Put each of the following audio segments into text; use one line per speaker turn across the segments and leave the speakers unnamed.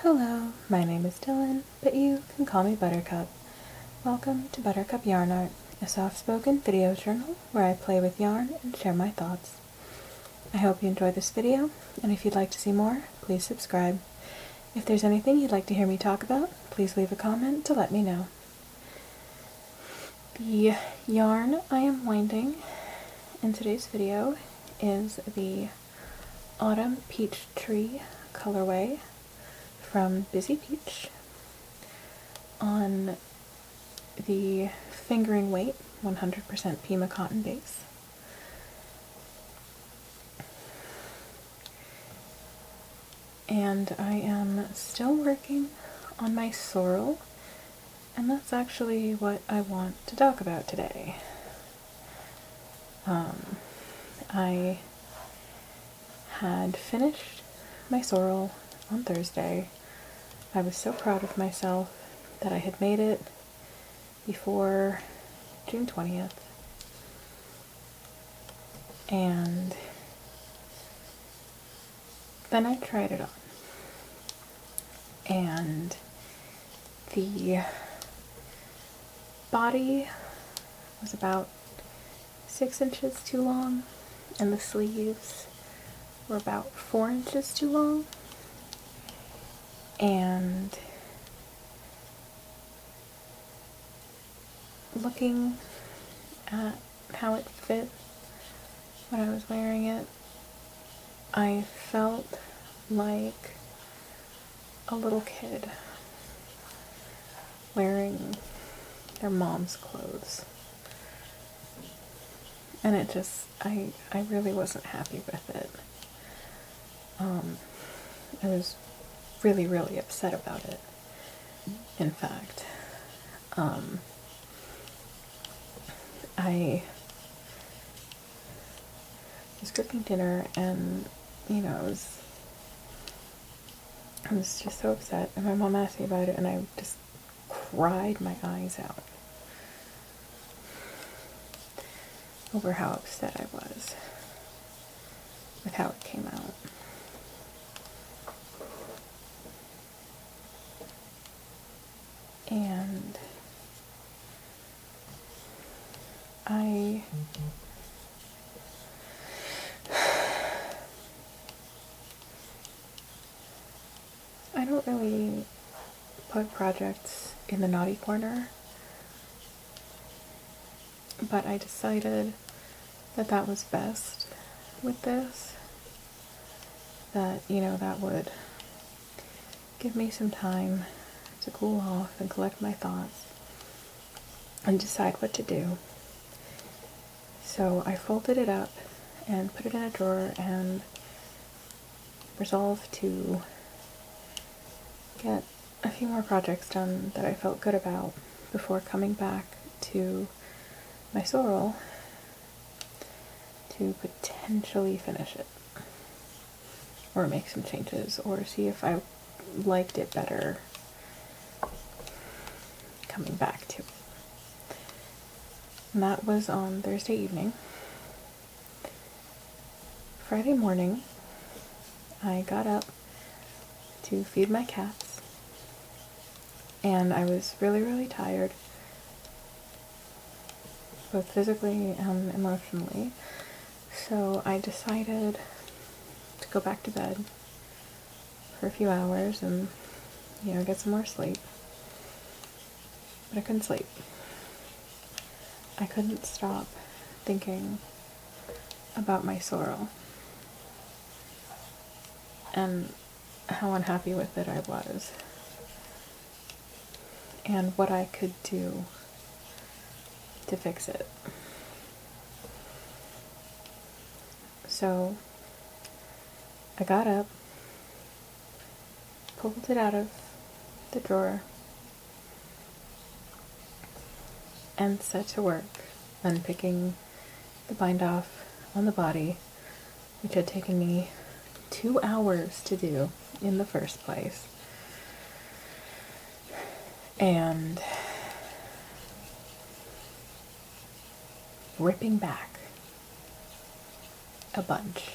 Hello, my name is Dylan, but you can call me Buttercup. Welcome to Buttercup Yarn Art, a soft-spoken video journal where I play with yarn and share my thoughts. I hope you enjoy this video, and if you'd like to see more, please subscribe. If there's anything you'd like to hear me talk about, please leave a comment to let me know. The yarn I am winding in today's video is the Autumn Peach Tree colorway from Busy Peach on the fingering weight 100% Pima cotton base. And I am still working on my sorrel, and that's actually what I want to talk about today. I had finished my sorrel on Thursday. I was so proud of myself that I had made it before June 20th. And then I tried it on. And the body was about 6 inches too long, and the sleeves were about 4 inches too long. And looking at how it fit when I was wearing it, I felt like a little kid wearing their mom's clothes. And it just, I really wasn't happy with it. I was really upset about it, in fact. I was cooking dinner and, I was just so upset, and my mom asked me about it, and I just cried my eyes out over how upset I was with how it came out. And I don't really put projects in the naughty corner, but I decided that that was best with this, that, that would give me some time to cool off and collect my thoughts and decide what to do. So I folded it up and put it in a drawer and resolved to get a few more projects done that I felt good about before coming back to my sorrel to potentially finish it, or make some changes, or see if I liked it better coming back to it. And that was on Thursday evening. Friday morning, I got up to feed my cats, and I was really tired, both physically and emotionally, so I decided to go back to bed for a few hours and, get some more sleep. But I couldn't sleep. I couldn't stop thinking about my sorrel and how unhappy with it I was, and what I could do to fix it. So I got up, pulled it out of the drawer, and set to work unpicking the bind off on the body, which had taken me 2 hours to do in the first place, and ripping back a bunch.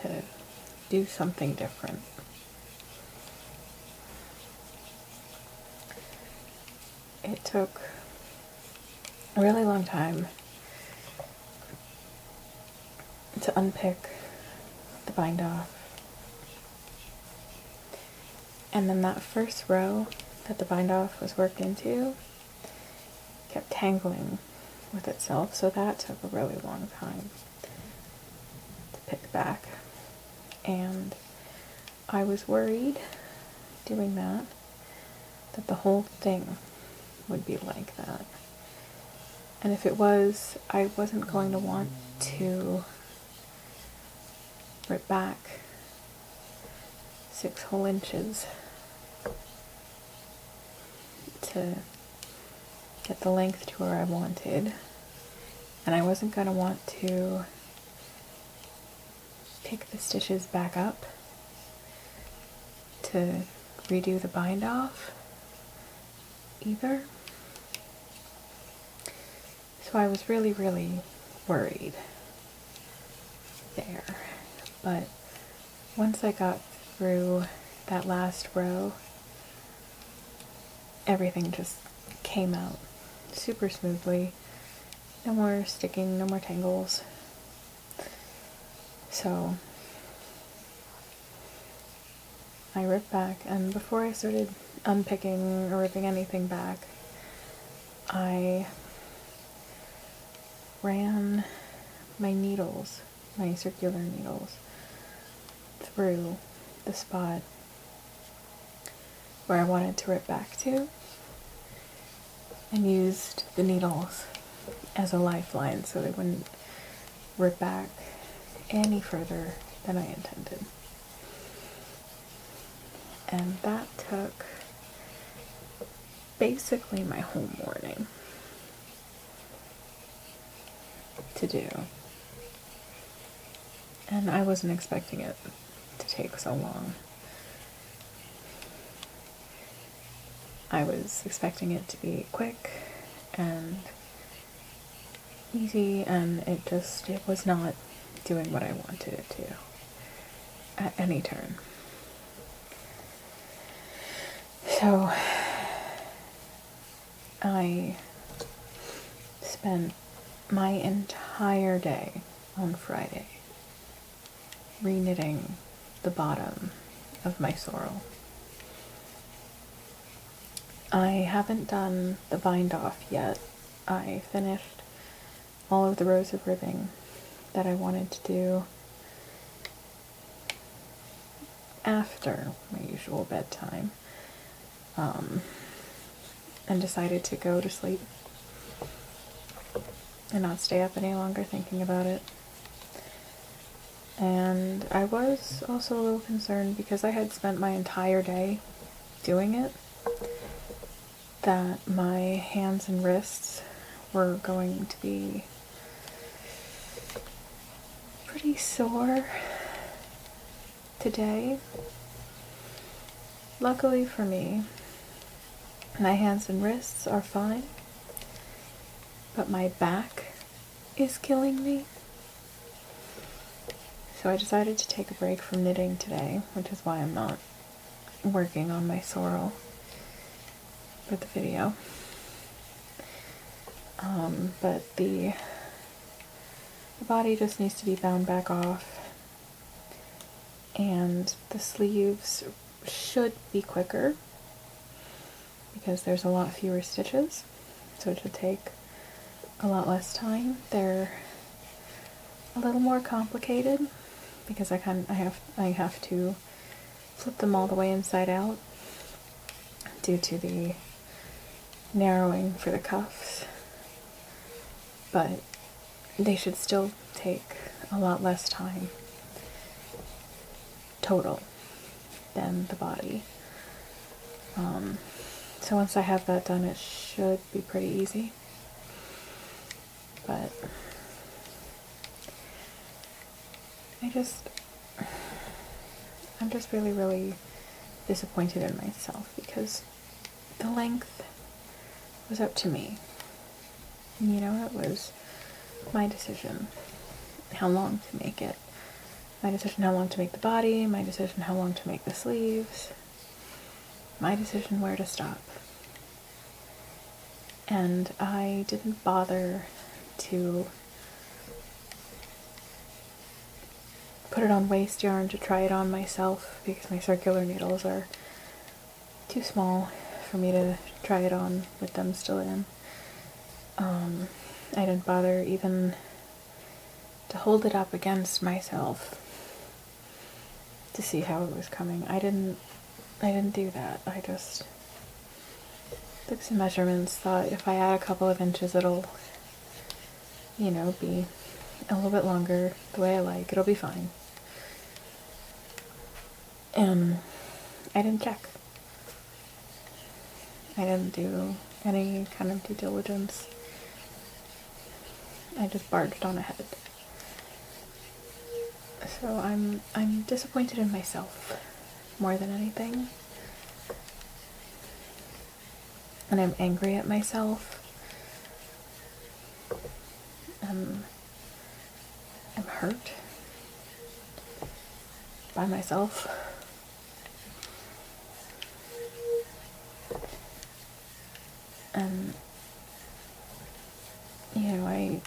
to do something different. It took a really long time to unpick the bind off. And then that first row that the bind off was worked into kept tangling with itself, so that took a really long time to pick back. And I was worried doing that the whole thing would be like that. And if it was, I wasn't going to want to rip back 6 whole inches to get the length to where I wanted. And I wasn't going to want to pick the stitches back up to redo the bind off either. So I was really, really worried there. But once I got through that last row, everything just came out super smoothly. No more sticking, no more tangles. So I ripped back, and before I started unpicking or ripping anything back, I ran my needles, my circular needles, through the spot where I wanted to rip back to, and used the needles as a lifeline so they wouldn't rip back any further than I intended. And that took basically my whole morning to do. And I wasn't expecting it to take so long. I was expecting it to be quick and easy, and it was not doing what I wanted it to at any turn. So I spent my entire day on Friday re-knitting the bottom of my sorrel. I haven't done the bind off yet. I finished all of the rows of ribbing that I wanted to do after my usual bedtime, and decided to go to sleep and not stay up any longer thinking about it. And I was also a little concerned, because I had spent my entire day doing it, that my hands and wrists were going to be pretty sore today. Luckily for me, my hands and wrists are fine, but my back is killing me. So I decided to take a break from knitting today, which is why I'm not working on my sorrel for the video. But the body just needs to be bound back off, and the sleeves should be quicker because there's a lot fewer stitches, so it should take a lot less time. They're a little more complicated because I have to flip them all the way inside out due to the narrowing for the cuffs, but they should still take a lot less time total than the body. So once I have that done, it should be pretty easy. But I'm just really, really disappointed in myself, because the length was up to me. You know, it was my decision how long to make it. My decision how long to make the body, my decision how long to make the sleeves, my decision where to stop. And I didn't bother to put it on waste yarn to try it on myself because my circular needles are too small for me to try it on with them still in. I didn't bother even to hold it up against myself to see how it was coming. I didn't do that. I just took some measurements, thought if I add a couple of inches it'll, you know, be a little bit longer the way I like. It'll be fine. And I didn't check. I didn't do any kind of due diligence. I just barged on ahead. So I'm disappointed in myself more than anything. And I'm angry at myself. I'm hurt by myself. And, you know, I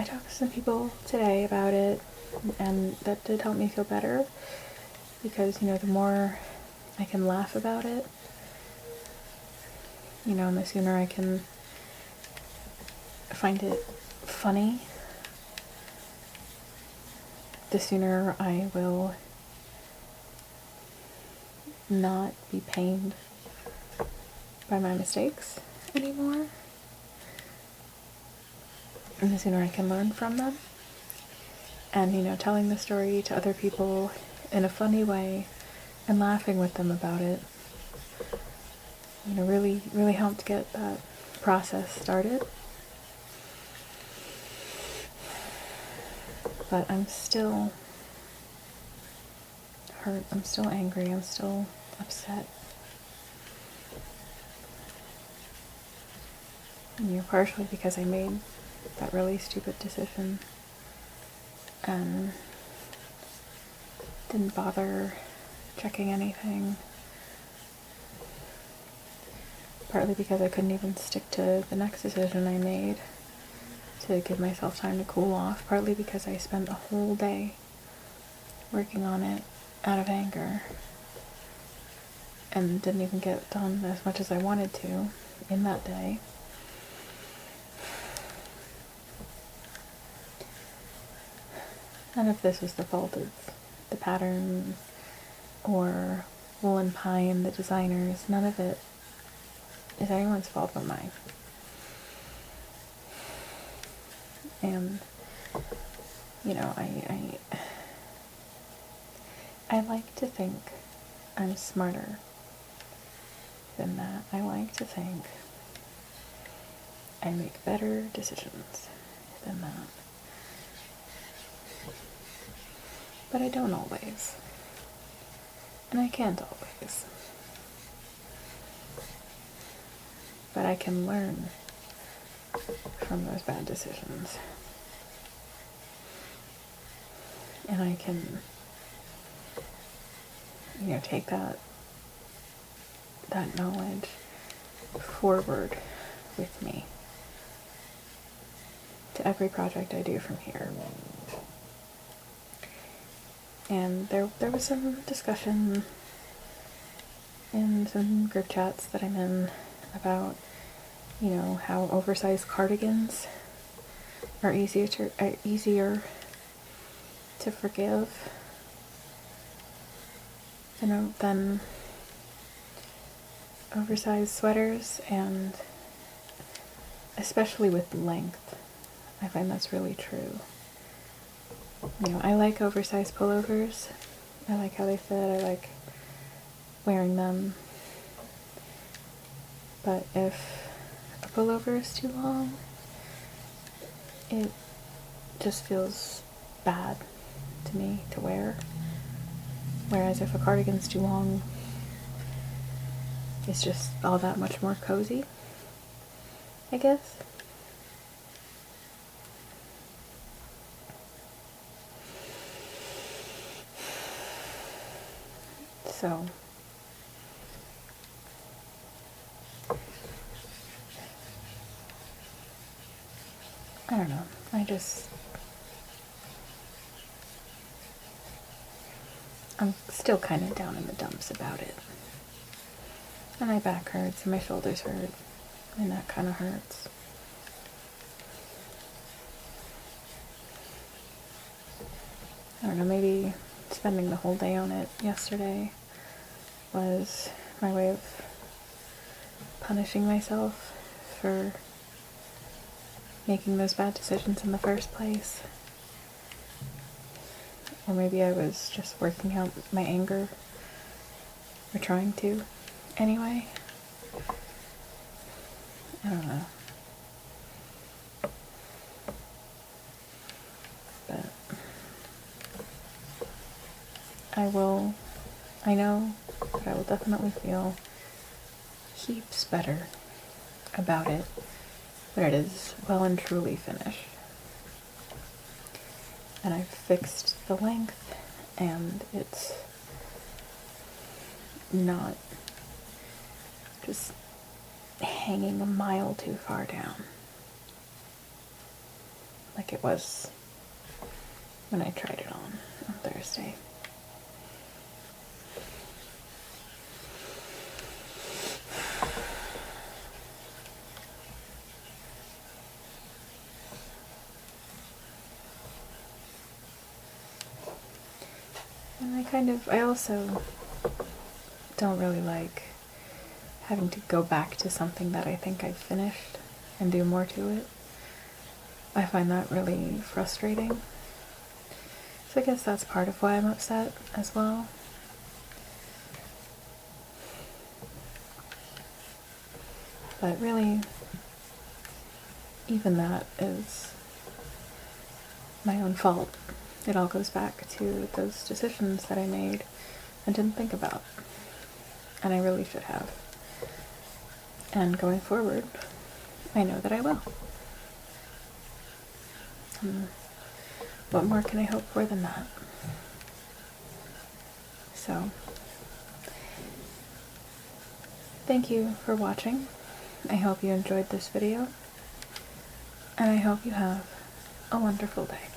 talked to some people today about it, and that did help me feel better, because, you know, the more I can laugh about it, you know, and the sooner I can find it funny, the sooner I will not be pained by my mistakes anymore, and the sooner I can learn from them. And, you know, telling the story to other people in a funny way and laughing with them about it, you know, really, really helped get that process started. But I'm still hurt, I'm still angry, I'm still upset. You know, partially because I made that really stupid decision and didn't bother checking anything. Partly because I couldn't even stick to the next decision I made to give myself time to cool off. Partly because I spent a whole day working on it out of anger and didn't even get done as much as I wanted to in that day. None of this was the fault of the pattern or Woolen Pine, the designers. None of it is anyone's fault but mine. And, you know, I like to think I'm smarter than that. I like to think I make better decisions than that. But I don't always. And I can't always. But I can learn from those bad decisions. And I can, you know, take that knowledge forward with me to every project I do from here. And there was some discussion in some group chats that I'm in about, you know, how oversized cardigans are easier to forgive than oversized sweaters, and especially with length. I find that's really true. You know, I like oversized pullovers. I like how they fit. I like wearing them. But if a pullover is too long, it just feels bad to me to wear. Whereas if a cardigan's too long, it's just all that much more cozy, I guess. So I don't know. I'm still kind of down in the dumps about it. And my back hurts, and my shoulders hurt, and that kind of hurts. I don't know, maybe spending the whole day on it yesterday was my way of punishing myself for making those bad decisions in the first place. Or maybe I was just working out my anger, or trying to, anyway. I don't know. But I know that I will definitely feel heaps better about it when it is well and truly finished. And I've fixed the length, and it's not just hanging a mile too far down like it was when I tried it on Thursday. And I also don't really like having to go back to something that I think I've finished and do more to it. I find that really frustrating. So I guess that's part of why I'm upset as well. But really, even that is my own fault. It all goes back to those decisions that I made and didn't think about. And I really should have. And going forward, I know that I will. What more can I hope for than that? So, thank you for watching. I hope you enjoyed this video. And I hope you have a wonderful day.